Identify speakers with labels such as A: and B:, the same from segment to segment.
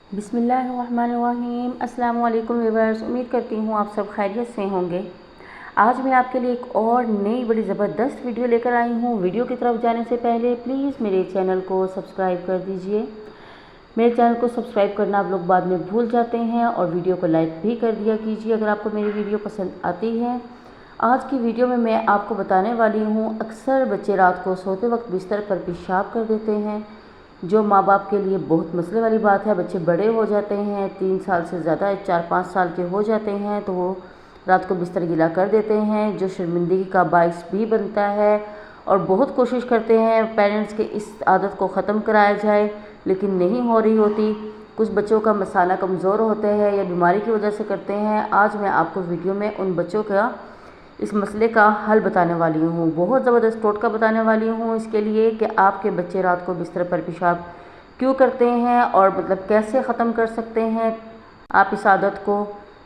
A: बिस्मिल्लाहिर्रहमानिर्रहीम। अस्सलाम वालेकुम व्यूअर्स, उम्मीद करती हूँ आप सब खैरियत से होंगे। आज मैं आपके लिए एक और नई बड़ी ज़बरदस्त वीडियो लेकर आई हूँ। वीडियो की तरफ जाने से पहले प्लीज़ मेरे चैनल को सब्सक्राइब कर दीजिए। मेरे चैनल को सब्सक्राइब करना आप लोग बाद में भूल जाते हैं और वीडियो को लाइक भी कर दिया कीजिए अगर आपको मेरी वीडियो पसंद आती है। आज की वीडियो में मैं आपको बताने वाली हूँ, अक्सर बच्चे रात को सोते वक्त बिस्तर पर पेशाब कर देते हैं, जो माँ बाप के लिए बहुत मसले वाली बात है। बच्चे बड़े हो जाते हैं, 3 साल से ज़्यादा 4-5 साल के हो जाते हैं तो वो रात को बिस्तर गीला कर देते हैं, जो शर्मिंदगी का बाइस भी बनता है। और बहुत कोशिश करते हैं पेरेंट्स के इस आदत को ख़त्म कराया जाए, लेकिन नहीं हो रही होती। कुछ बच्चों का मसाला कमज़ोर होता है या बीमारी की वजह से करते हैं। आज मैं आपको वीडियो में उन बच्चों का इस मसले का हल बताने वाली हूँ। बहुत ज़बरदस्त टोटका बताने वाली हूँ इसके लिए कि आपके बच्चे रात को बिस्तर पर पेशाब क्यों करते हैं और मतलब कैसे ख़त्म कर सकते हैं आप इस आदत को।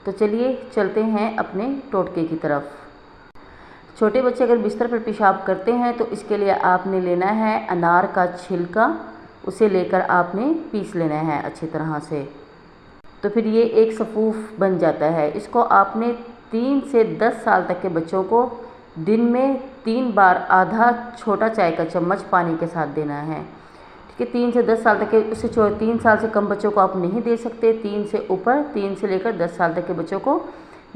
A: तो चलिए चलते हैं अपने टोटके की तरफ। छोटे बच्चे अगर बिस्तर पर पेशाब करते हैं तो इसके लिए आपने लेना है अनार का छिलका, उसे लेकर आपने पीस लेना है अच्छी तरह से। तो फिर ये एक सफ़ूफ बन जाता है। इसको आपने 3 से 10 साल तक के बच्चों को दिन में 3 बार आधा छोटा चाय का चम्मच पानी के साथ देना है। ठीक है, 3 से 10 साल तक के, उससे 3 साल से कम बच्चों को आप नहीं दे सकते। 3 से ऊपर, 3 से लेकर 10 साल तक के बच्चों को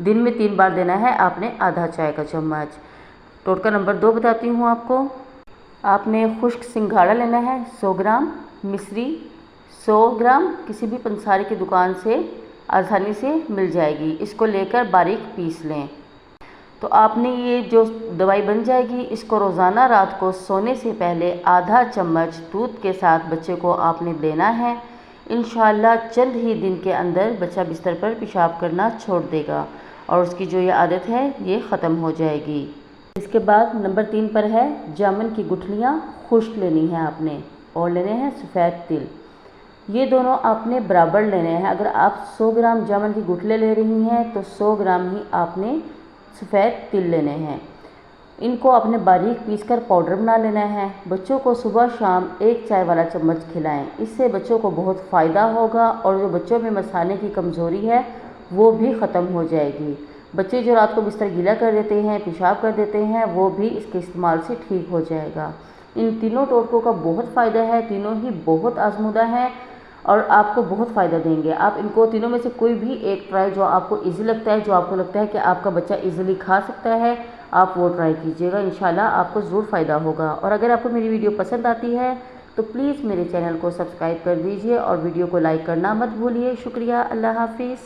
A: दिन में 3 बार देना है आपने आधा चाय का चम्मच। टोटका नंबर 2 बताती हूँ आपको। आपने खुश्क सिंघाड़ा लेना है 100 ग्राम, मिश्री 100 ग्राम किसी भी पंसारी की दुकान से आसानी से मिल जाएगी। इसको लेकर बारीक पीस लें। तो आपने ये जो दवाई बन जाएगी, इसको रोज़ाना रात को सोने से पहले आधा चम्मच दूध के साथ बच्चे को आपने देना है। इंशाअल्लाह चंद ही दिन के अंदर बच्चा बिस्तर पर पेशाब करना छोड़ देगा और उसकी जो ये आदत है ये ख़त्म हो जाएगी। इसके बाद नंबर 3 पर है जामुन की गुठलियाँ खुश्क लेनी है आपने, और लेने हैं सफ़ेद तिल। ये दोनों आपने बराबर लेने हैं। अगर आप 100 ग्राम जामुन की गुठले ले रही हैं तो 100 ग्राम ही आपने सफ़ेद तिल लेने हैं। इनको आपने बारीक पीसकर पाउडर बना लेना है। बच्चों को सुबह शाम 1 चाय वाला चम्मच खिलाएं। इससे बच्चों को बहुत फ़ायदा होगा और जो बच्चों में मसाने की कमज़ोरी है वो भी ख़त्म हो जाएगी। बच्चे जो रात को बिस्तर गीला कर देते हैं, पेशाब कर देते हैं, वो भी इसके इस्तेमाल से ठीक हो जाएगा। इन तीनों टोटकों का बहुत फ़ायदा है, तीनों ही बहुत आजमूदा हैं और आपको बहुत फ़ायदा देंगे। आप इनको तीनों में से कोई भी एक ट्राई जो आपको इजी लगता है, जो आपको लगता है कि आपका बच्चा इजीली खा सकता है, आप वो ट्राई कीजिएगा। इंशाल्लाह आपको ज़रूर फ़ायदा होगा। और अगर आपको मेरी वीडियो पसंद आती है तो प्लीज़ मेरे चैनल को सब्सक्राइब कर दीजिए और वीडियो को लाइक करना मत भूलिए। शुक्रिया। अल्लाह हाफिज़।